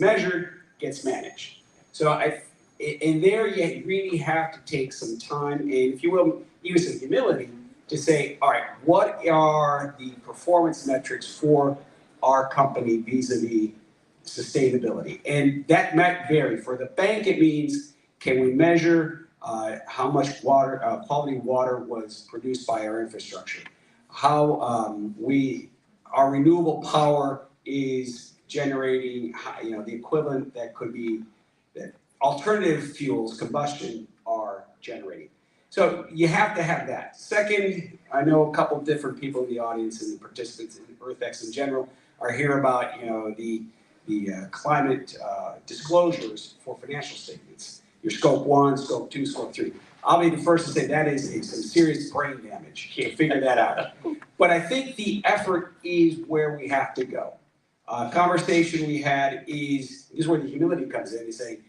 measured gets managed. So in there you really have to take some time and, if you will, use some humility to say, all right, what are the performance metrics for our company vis-a-vis sustainability? And that might vary. For the bank, it means, can we measure how much water, quality water was produced by our infrastructure? How our renewable power is generating, the equivalent that could be that alternative fuels, combustion, are generating. So you have to have that. Second, I know a couple different people in the audience and the participants in EarthX in general are here about the climate disclosures for financial statements. Your scope 1, scope 2, scope 3. I'll be the first to say that is some serious brain damage. You can't figure that out. But I think the effort is where we have to go. Conversation we had is where the humility comes in. Is saying,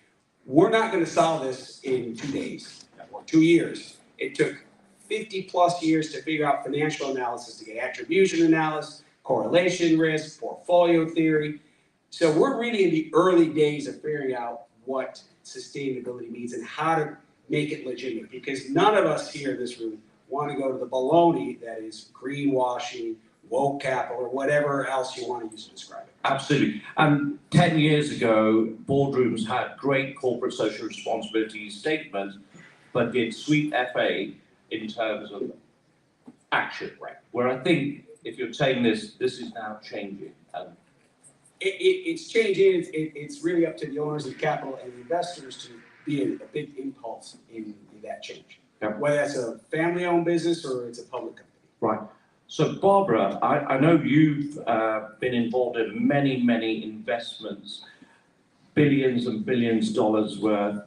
we're not going to solve this in 2 days or 2 years. It took 50 plus years to figure out financial analysis, to get attribution analysis, correlation risk, portfolio theory. So we're really in the early days of figuring out what sustainability means and how to make it legitimate, because none of us here in this room want to go to the baloney that is greenwashing, woke capital, or whatever else you want to use to describe it. Absolutely. 10 years ago, boardrooms had great corporate social responsibility statements, but did sweet FA in terms of action. Right. Where I think, if you're saying this is now changing. It's changing. It's really up to the owners of capital and the investors to be a big impulse in that change. Yeah. Whether that's a family-owned business or it's a public company. Right. So Barbara, I know you've been involved in many investments, billions and billions dollars worth.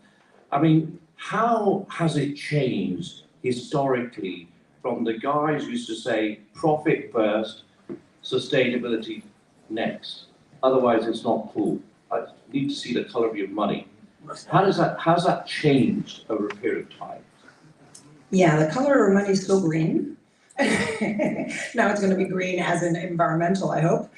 I mean, how has it changed historically from the guys who used to say profit first, sustainability next? Otherwise, it's not cool. I need to see the color of your money. How's that changed over a period of time? Yeah, the color of our money is still green. Now it's going to be green as in environmental, I hope.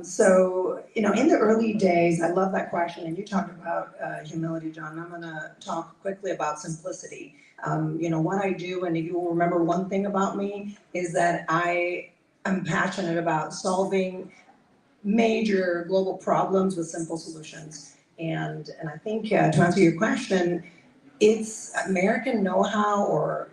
So, in the early days, I love that question. And you talked about humility, John. I'm going to talk quickly about simplicity. What I do, and if you will remember one thing about me, is that I am passionate about solving major global problems with simple solutions. And I think to answer your question, it's American know-how, or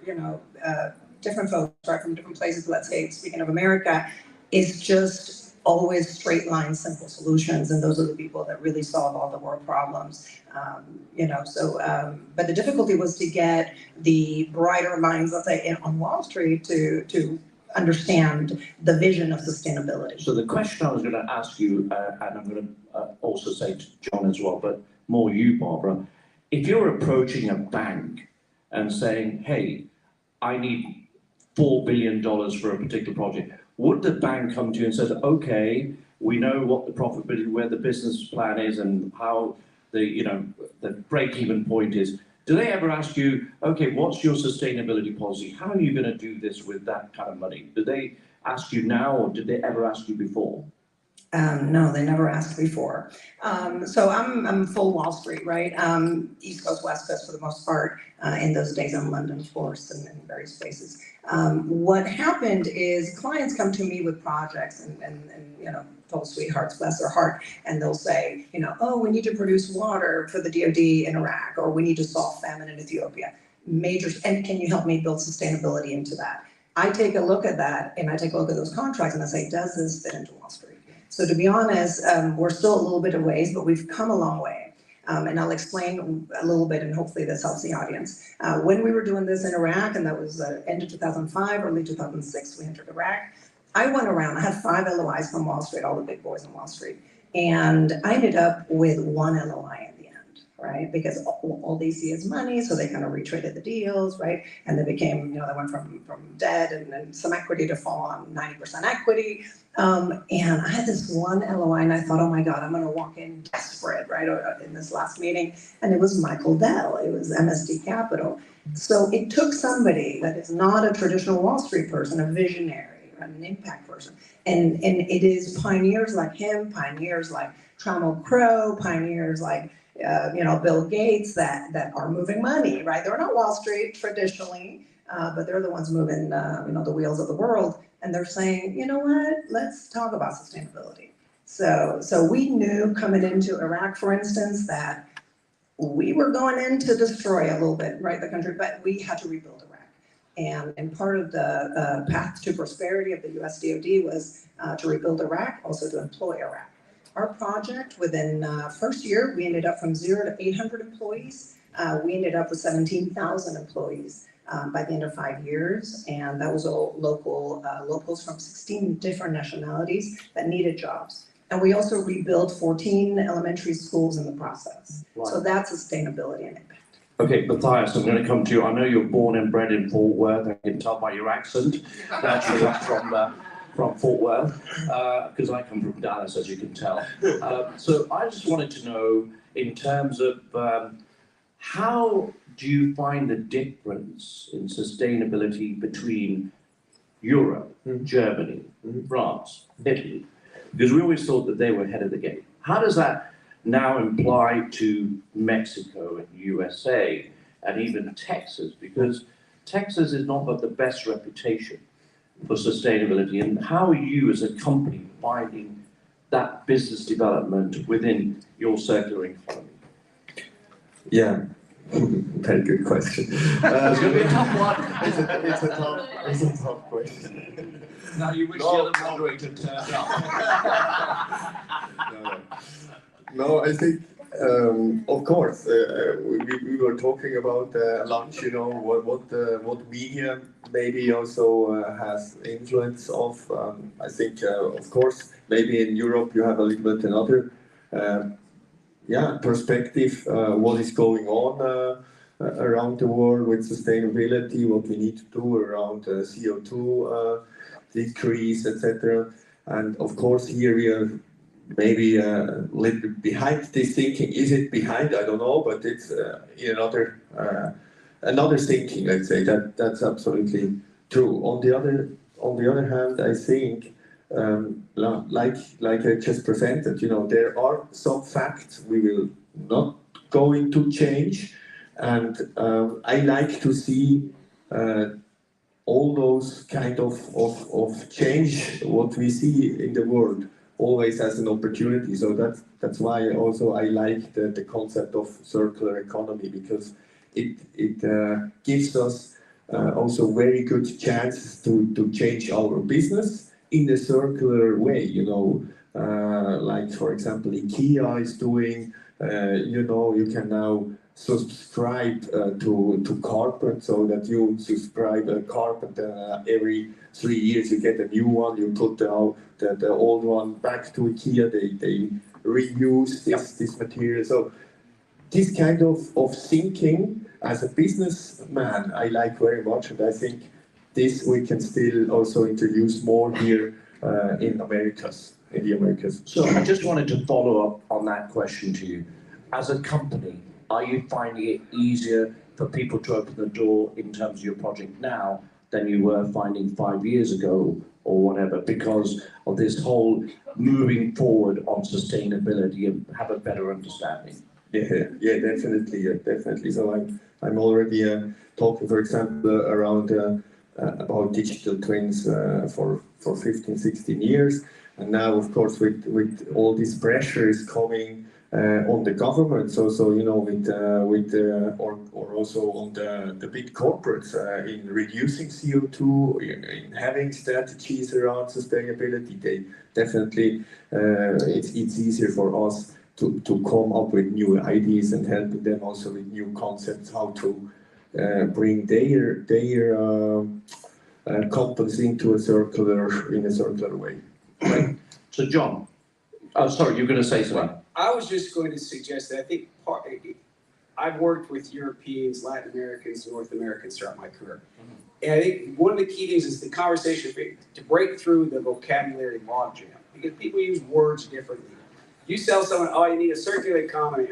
different folks right from different places. Let's say, speaking of America, it's just always straight line, simple solutions, and those are the people that really solve all the world problems. But the difficulty was to get the brighter minds, let's say, on Wall Street to understand the vision of sustainability. So the question I was going to ask you, and I'm going to also say to John as well, but more you, Barbara, if you're approaching a bank and saying, hey, I need $4 billion for a particular project, would the bank come to you and say, okay, we know what the profitability, where the business plan is and how the break-even point is? Do they ever ask you, okay, what's your sustainability policy? How are you going to do this with that kind of money? Do they ask you now, or did they ever ask you before? No, they never asked before. So I'm full Wall Street, right? East Coast, West Coast for the most part. In those days, I'm London, of course, and in various places. What happened is clients come to me with projects and total sweethearts, bless their heart, and they'll say, oh, we need to produce water for the DoD in Iraq, or we need to solve famine in Ethiopia. And can you help me build sustainability into that? I take a look at that, and I take a look at those contracts, and I say, does this fit into Wall Street? So to be honest, we're still a little bit of ways, but we've come a long way. And I'll explain a little bit, and hopefully this helps the audience. When we were doing this in Iraq, and that was end of 2005, early 2006, we entered Iraq. I went around, I had 5 LOIs from Wall Street, all the big boys on Wall Street. And I ended up with 1 LOI at the end, right? Because all they see is money, so they kind of retraded the deals, right? And they became, they went from debt and some equity to fall on 90% equity. And I had this 1 LOI, and I thought, oh my God, I'm going to walk in desperate, right, in this last meeting. And it was Michael Dell. It was MSD Capital. So it took somebody that is not a traditional Wall Street person, a visionary, an impact person. And it is pioneers like him, pioneers like Trammell Crow, pioneers like, Bill Gates that are moving money, right? They're not Wall Street traditionally, but they're the ones moving, the wheels of the world. And they're saying, you know what, let's talk about sustainability. So we knew coming into Iraq, for instance, that we were going in to destroy a little bit, right, the country, but we had to rebuild Iraq. And part of the path to prosperity of the US DoD was to rebuild Iraq, also to employ Iraq. Our project, within first year, we ended up from 0 to 800 employees. We ended up with 17,000 employees by the end of 5 years. And that was all locals from 16 different nationalities that needed jobs. And we also rebuilt 14 elementary schools in the process. Right. So that's sustainability and impact. Okay, Matthias, I'm going to come to you. I know you're born and bred in Fort Worth. I can tell by your accent that you're from Fort Worth, because I come from Dallas, as you can tell. So I just wanted to know, in terms of how do you find the difference in sustainability between Europe, Germany, France, Italy? Because we always thought that they were ahead of the game. How does that now apply to Mexico and USA and even Texas? Because Texas is not got the best reputation for sustainability. And how are you as a company finding that business development within your circular economy? Yeah, very good question. It's going to be a tough one. It's a tough question. Now you wish the other moderator turned up. No, I think, of course, we were talking about lunch, what media maybe also has influence of. I think, of course, maybe in Europe you have a little bit another perspective, what is going on around the world with sustainability, what we need to do around CO2 decrease, etc. And of course, here we are maybe a little bit behind this thinking. Is it behind? I don't know, but it's another thinking. Let's say that's absolutely true. On the other hand, I think like I just presented, there are some facts we will not going to change, and I like to see all those kind of change what we see in the world always as an opportunity. So that's why also I like the concept of circular economy, because it gives us also very good chances to change our business in a circular way, like for example IKEA is doing, you can now subscribe to carpet, so that you subscribe a carpet every 3 years you get a new one, you put the old one back to IKEA, they reuse this material. So this kind of thinking as a businessman I like very much, and I think this we can still also introduce more here in the Americas. So I just wanted to follow up on that question to you. As a company, are you finding it easier for people to open the door in terms of your project now than you were finding 5 years ago or whatever, because of this whole moving forward on sustainability and have a better understanding? Yeah, definitely. So I'm already talking, for example, around about digital twins for 15, 16 years, and now of course with all this pressure is coming on the government, so or also on the big corporates in reducing CO2, in having strategies around sustainability. They definitely it's easier for us to come up with new ideas and helping them also with new concepts how to bring their companies into a circular way. Right. So John, sorry, you're going to say something. I was just going to suggest that I think I've worked with Europeans, Latin Americans, North Americans throughout my career. And I think one of the key things is the conversation to break through the vocabulary logjam, because people use words differently. You tell someone, oh, you need a circular economy.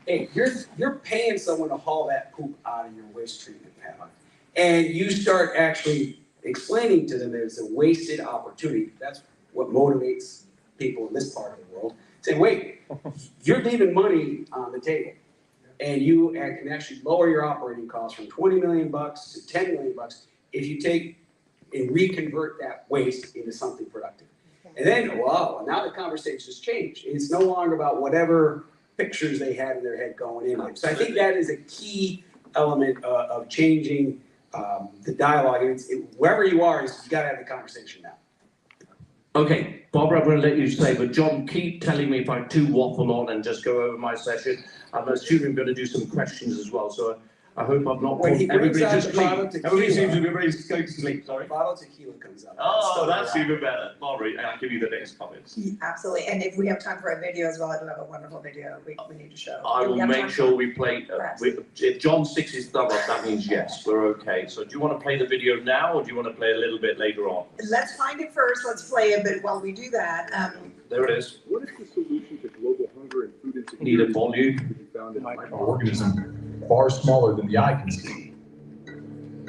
Hey, you're paying someone to haul that poop out of your waste treatment plant. And you start actually explaining to them that it's a wasted opportunity. That's what motivates people in this part of the world Say, wait, you're leaving money on the table. And you can actually lower your operating costs from 20 million bucks to 10 million bucks if you take and reconvert that waste into something productive. And then, wow, now the conversation's changed. It's no longer about whatever pictures they had in their head going in there. So I think that is a key element of changing the dialogue. And wherever you are, you gotta have the conversation now. Okay, Barbara, I'm going to let you say, but John, keep telling me if I do waffle on and just go over my session. I'm assuming I'm going to do some questions as well, so I hope I'm not. When he brings everybody out just the sleep. bottle of tequila, Everybody seems to be very going to sleep. Sorry. Bottle of tequila comes out. Oh, that's even better, Barbara. I'll give you the next comments. Absolutely, and if we have time for a video as well, I do have a wonderful video we need to show. I will make sure we play. Perhaps. If John sticks his thumb up, that means yes, we're okay. So do you want to play the video now, or do you want to play a little bit later on? Let's find it first, let's play a bit while we do that. There it is. What is the solution to global hunger and food insecurity? Need a volume. To be found in Microorganism far smaller than the eye can see.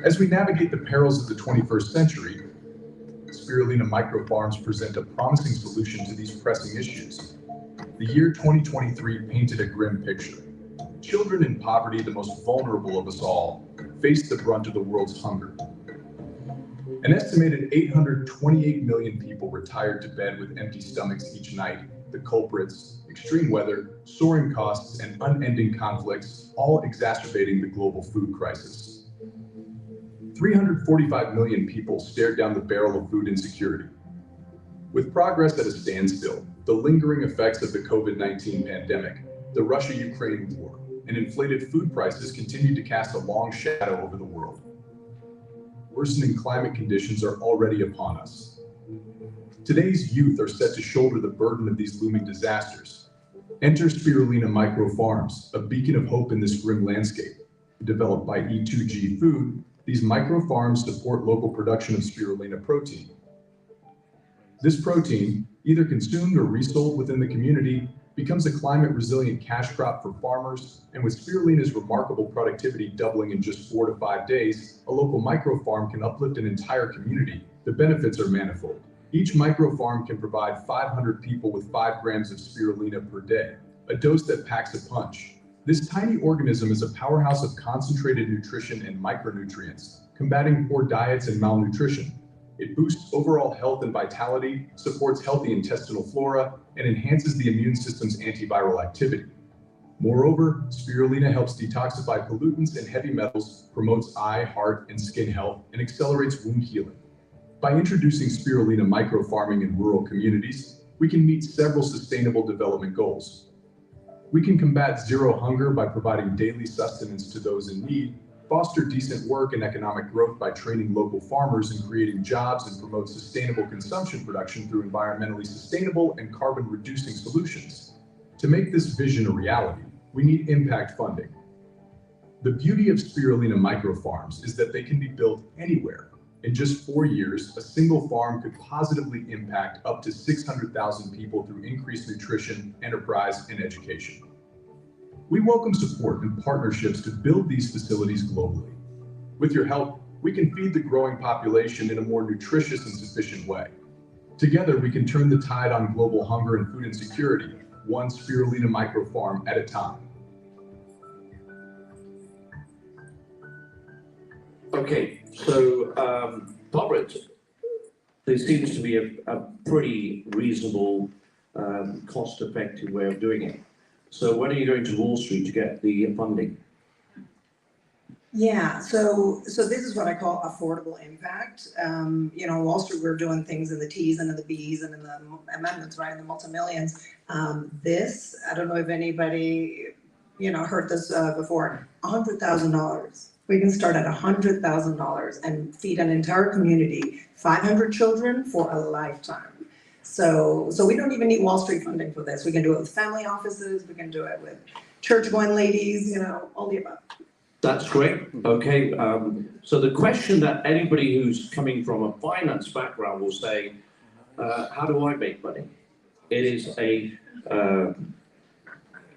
As we navigate the perils of the 21st century, spirulina microfarms present a promising solution to these pressing issues. The year 2023 painted a grim picture. Children in poverty, the most vulnerable of us all, face the brunt of the world's hunger. An estimated 828 million people retired to bed with empty stomachs each night. The culprits, extreme weather, soaring costs, and unending conflicts, all exacerbating the global food crisis. 345 million people stared down the barrel of food insecurity. With progress at a standstill, the lingering effects of the COVID-19 pandemic, the Russia-Ukraine war, and inflated food prices continue to cast a long shadow over the world. Worsening climate conditions are already upon us. Today's youth are set to shoulder the burden of these looming disasters. Enter spirulina microfarms, a beacon of hope in this grim landscape. Developed by E2G Food, these microfarms support local production of spirulina protein. This protein, either consumed or resold within the community, becomes a climate-resilient cash crop for farmers, and with spirulina's remarkable productivity doubling in just 4 to 5 days, a local microfarm can uplift an entire community. The benefits are manifold. Each microfarm can provide 500 people with 5 grams of spirulina per day, a dose that packs a punch. This tiny organism is a powerhouse of concentrated nutrition and micronutrients, combating poor diets and malnutrition. It boosts overall health and vitality, supports healthy intestinal flora, and enhances the immune system's antiviral activity. Moreover, spirulina helps detoxify pollutants and heavy metals, promotes eye, heart, and skin health, and accelerates wound healing. By introducing spirulina microfarming in rural communities, we can meet several sustainable development goals. We can combat zero hunger by providing daily sustenance to those in need, foster decent work and economic growth by training local farmers and creating jobs, and promote sustainable consumption production through environmentally sustainable and carbon-reducing solutions. To make this vision a reality, we need impact funding. The beauty of spirulina microfarms is that they can be built anywhere. In just 4 years, a single farm could positively impact up to 600,000 people through increased nutrition, enterprise, and education. We welcome support and partnerships to build these facilities globally. With your help, we can feed the growing population in a more nutritious and sufficient way. Together, we can turn the tide on global hunger and food insecurity, one spirulina microfarm at a time. Okay, so Barbara, there seems to be a pretty reasonable, cost-effective way of doing it. So when are you going to Wall Street to get the funding? Yeah, so this is what I call affordable impact. Wall Street, we're doing things in the T's and in the B's and in the amendments, right, in the multi-millions. This, I don't know if anybody, heard this before, $100,000. We can start at $100,000 and feed an entire community, 500 children for a lifetime. So we don't even need Wall Street funding for this. We can do it with family offices, we can do it with church-going ladies, all the above. That's great. Okay, so the question that anybody who's coming from a finance background will say, how do I make money? It is a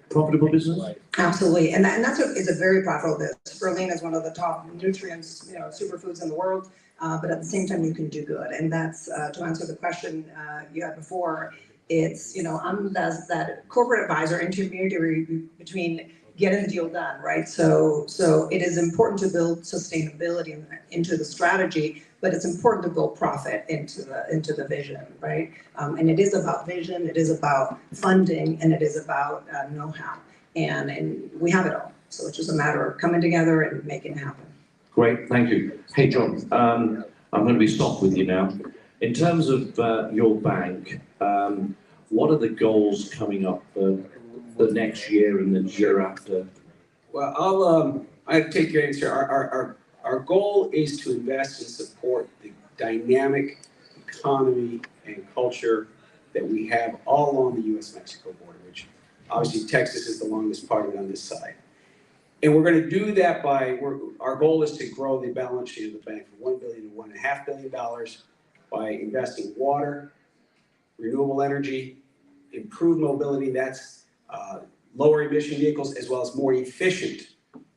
profitable business? Absolutely, and that's it's a very profitable business. Spirulina is one of the top nutrients, superfoods in the world, but at the same time you can do good. And that's, to answer the question you had before, It's, I'm that corporate advisor, intermediary between getting the deal done, right? So it is important to build sustainability into the strategy, but it's important to build profit into the vision, right? And it is about vision, it is about funding, and it is about know-how. And we have it all. So it's just a matter of coming together and making it happen. Great, thank you. Hey, John, I'm going to be soft with you now. In terms of your bank, what are the goals coming up for the next year and the year after? Well, I'll take your answer. Our goal is to invest and support the dynamic economy and culture that we have all along the U.S.-Mexico border, which obviously Texas is the longest part of it on this side. And we're going to do that our goal is to grow the balance sheet of the bank from $1 billion to $1.5 billion by investing in water, renewable energy, improved mobility, that's lower emission vehicles, as well as more efficient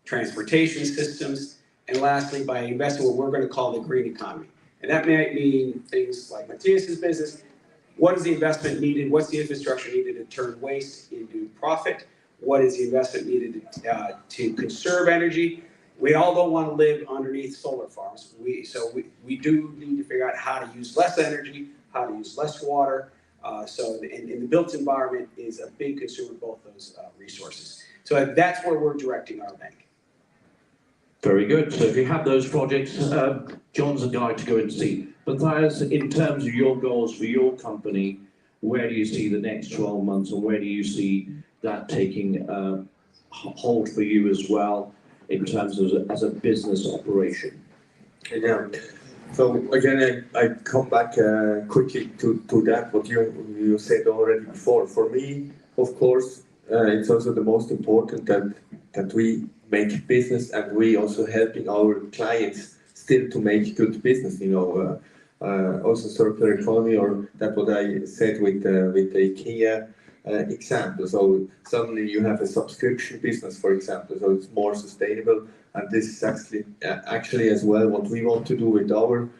transportation systems, and lastly, by investing in what we're going to call the green economy. And that might mean things like Matthias's business. What is the investment needed? What's the infrastructure needed to turn waste into profit? What is the investment needed to conserve energy? We all don't want to live underneath solar farms. So we do need to figure out how to use less energy, how to use less water. So the built environment is a big consumer of both those resources. So that's where we're directing our bank. Very good. So if you have those projects, John's a guy to go and see. But Matthias, in terms of your goals for your company, where do you see the next 12 months and where do you see that taking hold for you as well in terms of as a business operation? Yeah. So again, I come back quickly to that, what you said already before. For me, of course, it's also the most important that we make business and we also helping our clients still to make good business, also circular economy, or that what I said with the IKEA example. So suddenly you have a subscription business, for example, so it's more sustainable. And this is actually as well what we want to do with our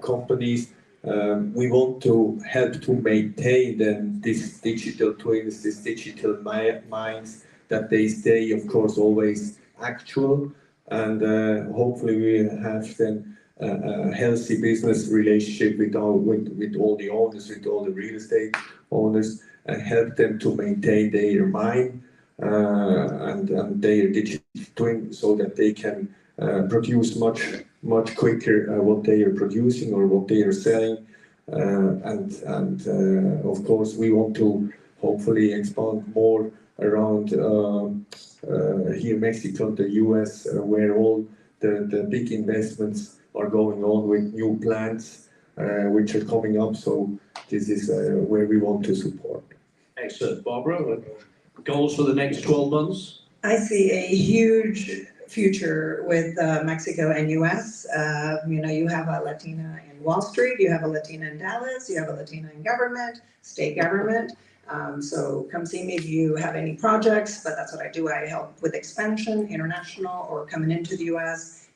companies. We want to help to maintain then this digital twins, this digital minds, that they stay, of course, always actual. And hopefully we have then a healthy business relationship with all the owners, with all the real estate owners, and help them to maintain their mind and their digital twin, so that they can produce much quicker what they are producing or what they are selling. And of course, we want to hopefully expand more around here, Mexico, the US, where all the big investments are going on with new plants which are coming up. So this is where we want to support. Excellent. Barbara, goals for the next 12 months? I see a huge future with Mexico and US. You have a Latina in Wall Street, you have a Latina in Dallas, you have a Latina in government, state government. So come see me if you have any projects, but that's what I do. I help with expansion, international, or coming into the US.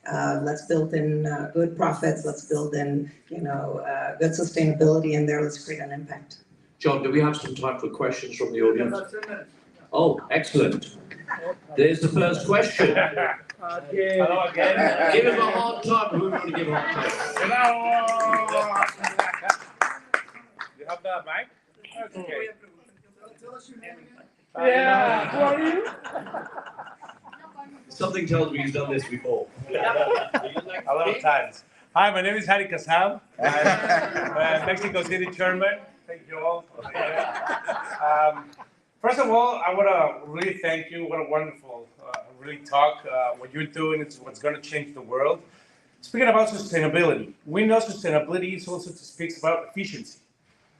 Let's build in good profits, let's build in good sustainability in there, let's create an impact. John, do we have some time for questions from the audience? Oh, excellent. There's the first question. Hello again. Give him a hard time. Who want to give a hard time? Hello. You have the mic? Okay. Yeah. Who are you? Something tells me he's done this before. A lot of times. Hi, my name is Ari Cassab. I'm Mexico City Chairman. Thank you all. First of all, I want to really thank you. What a wonderful, really talk. What you're doing is what's going to change the world. Speaking about sustainability, we know sustainability is also speaks about efficiency.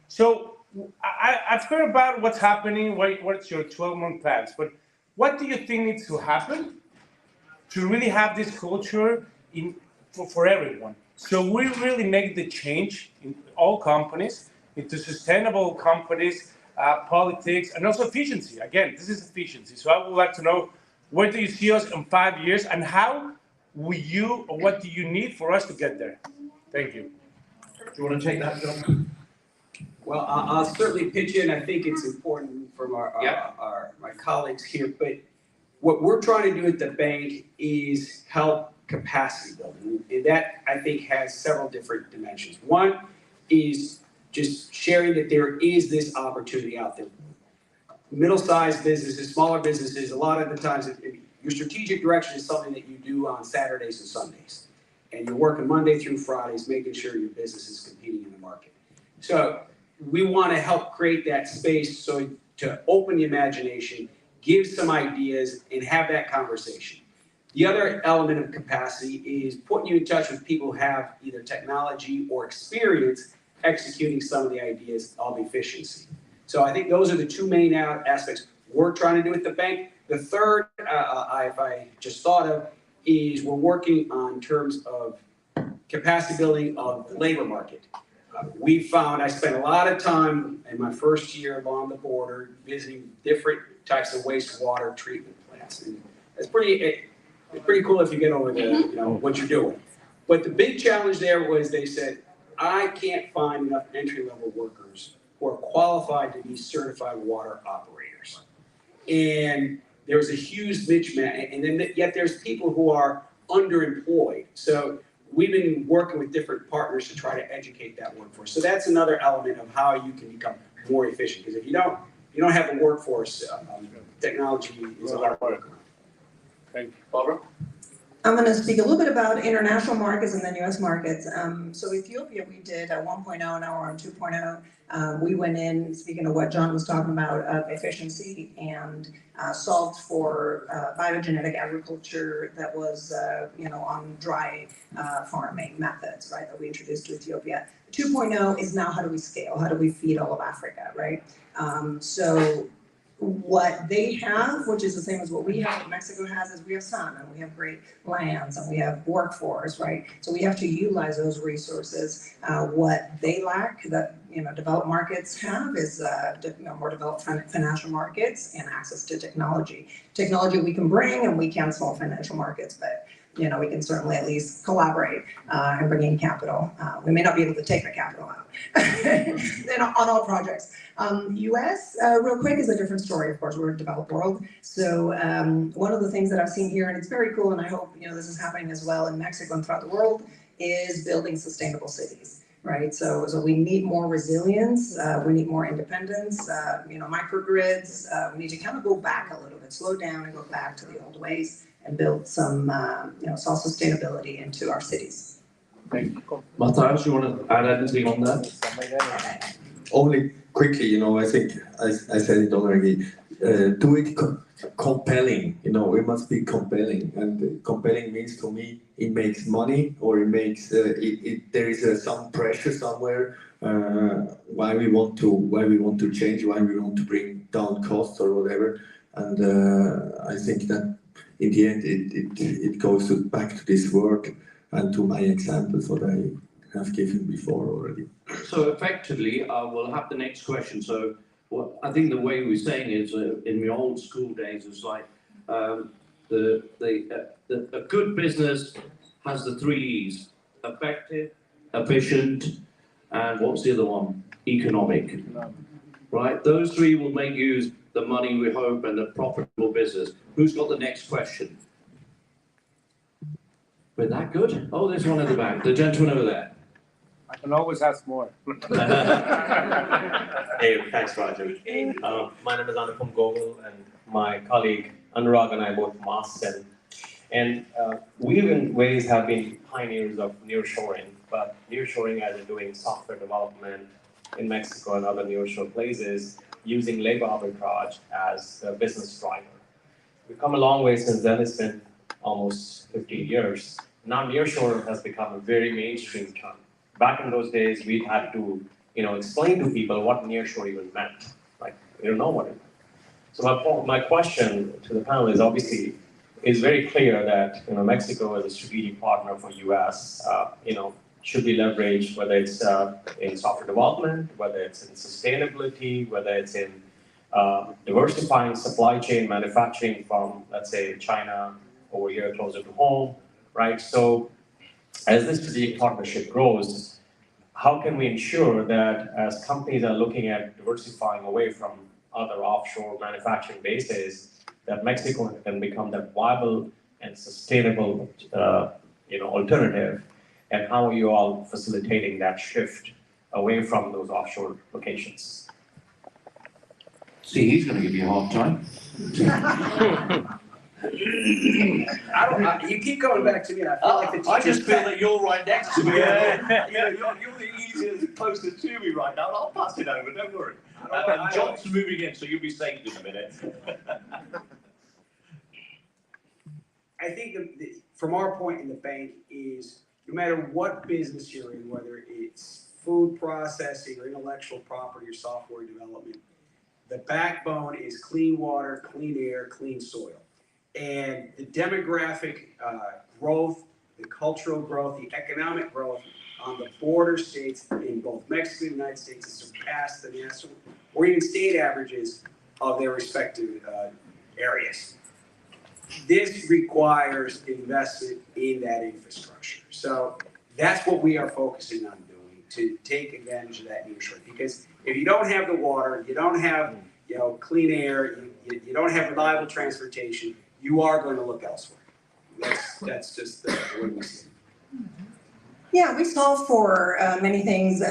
So I've heard about what's happening, what's your 12-month plans, but what do you think needs to happen to really have this culture for everyone? So we really make the change in all companies into sustainable companies, politics, and also efficiency. Again, this is efficiency. So I would like to know, where do you see us in 5 years, and how will you, or what do you need for us to get there? Thank you. Do you want to take that, John? Well, I'll certainly pitch in. I think it's important from Yeah. my colleagues here, but what we're trying to do at the bank is help capacity building. And that, I think, has several different dimensions. One is just sharing that there is this opportunity out there. Middle-sized businesses, smaller businesses, a lot of the times, your strategic direction is something that you do on Saturdays and Sundays. And you're working Monday through Fridays, making sure your business is competing in the market. So we want to help create that space so to open the imagination, give some ideas, and have that conversation. The other element of capacity is putting you in touch with people who have either technology or experience executing some of the ideas of efficiency. So I think those are the two main aspects we're trying to do at the bank. The third, if I just thought of, is we're working on terms of capacity building of the labor market. We found, I spent a lot of time in my first year along the border visiting different types of wastewater treatment plants. And it's pretty cool if you get over there, what you're doing. But the big challenge there was they said, I can't find enough entry-level workers who are qualified to be certified water operators. And there's a huge mismatch, and then yet there's people who are underemployed. So we've been working with different partners to try to educate that workforce. So that's another element of how you can become more efficient. Because if you don't have a workforce, technology is a lot of work. Thank you. Barbara? I'm going to speak a little bit about international markets and then U.S. markets. So Ethiopia, we did a 1.0, now we're on 2.0. We went in, speaking of what John was talking about, efficiency, and solved for biogenetic agriculture that was, on dry farming methods, right, that we introduced to Ethiopia. 2.0 is now how do we scale? How do we feed all of Africa, right? So what they have, which is the same as what we have, what Mexico has, is we have sun and we have great lands and we have workforce, right? So we have to utilize those resources. What they lack that developed markets have is more developed financial markets and access to technology. Technology we can bring, and we can solve financial markets, but we can certainly at least collaborate and bring in capital. We may not be able to take the capital out on all projects. US, real quick, is a different story. Of course, we're a developed world. So one of the things that I've seen here, and it's very cool, and I hope this is happening as well in Mexico and throughout the world, is building sustainable cities. Right, so we need more resilience, we need more independence, microgrids. We need to kind of go back a little bit, slow down and go back to the old ways and build some, self-sustainability into our cities. Thank you. Matthias, you want to add anything on that? Only quickly, I think I said it already. Do it compelling. It must be compelling, and compelling means to me it makes money, or it makes there is some pressure somewhere. Why we want to change, why we want to bring down costs or whatever, and I think that in the end it goes back to this work and to my examples what I have given before already. So effectively, we'll have the next question. So I think the way we're saying is, in the old school days, it's like a good business has the 3 E's: effective, efficient, and what's the other one? Economic. Right? Those 3 will make you the money we hope and the profitable business. Who's got the next question? We're that good? Oh, there's one at the back. The gentleman over there. I can always ask more. Hey, thanks, Roger. My name is Anupam Gogol, and my colleague Anurag and I both from Austin. And we in ways have been pioneers of nearshoring, but nearshoring as in doing software development in Mexico and other nearshore places using labor arbitrage as a business driver. We've come a long way since then. It's been almost 15 years. Now nearshore has become a very mainstream term. Back in those days, we had to, explain to people what nearshore even meant. Like, we don't know what it meant. So my question to the panel is obviously, it's very clear that Mexico as a strategic partner for US, should be leveraged, whether it's in software development, whether it's in sustainability, whether it's in diversifying supply chain manufacturing from, let's say, China over here closer to home, right? So as this strategic partnership grows, how can we ensure that as companies are looking at diversifying away from other offshore manufacturing bases, that Mexico can become that viable and sustainable, alternative, and how are you all facilitating that shift away from those offshore locations? See, he's going to give you a hard time. You keep going back to me, and I feel like the I just teacher's feel that you're right next to me. Yeah. You're the easiest, closest to me right now. I'll pass it over, don't worry. I- John's moving in, so you'll be safe in a minute. I think from our point in the bank is, no matter what business you're in, whether it's food processing or intellectual property or software development, the backbone is clean water, clean air, clean soil. And the demographic growth, the cultural growth, the economic growth on the border states in both Mexico and the United States has surpassed the national or even state averages of their respective areas. This requires investment in that infrastructure. So that's what we are focusing on doing, to take advantage of that nearshoring. Because if you don't have the water, you don't have clean air, you don't have reliable transportation, you are going to look elsewhere. That's just the way we see it. Yeah, we solve for many things.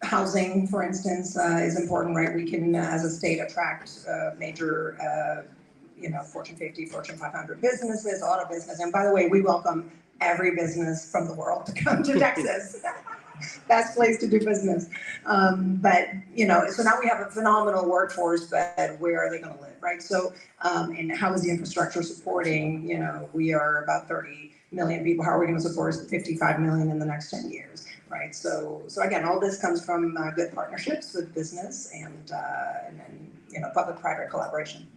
Housing, for instance, is important, right? We can, as a state, attract major, Fortune 50, Fortune 500 businesses, auto business. And by the way, we welcome every business from the world to come to Texas. Best place to do business. So now we have a phenomenal workforce, but where are they going to live, right? So, and how is the infrastructure supporting, we are about 30 million people. How are we going to support 55 million in the next 10 years, right? So again, all this comes from good partnerships with business and public-private collaboration.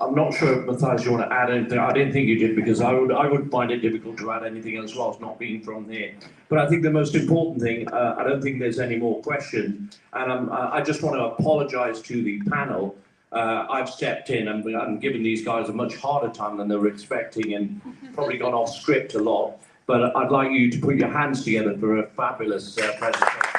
I'm not sure, Matthias, you want to add anything. I didn't think you did, because I would find it difficult to add anything else whilst not being from here. But I think the most important thing, I don't think there's any more questions, and I just want to apologise to the panel. I've stepped in and given these guys a much harder time than they were expecting, and probably gone off script a lot. But I'd like you to put your hands together for a fabulous presentation.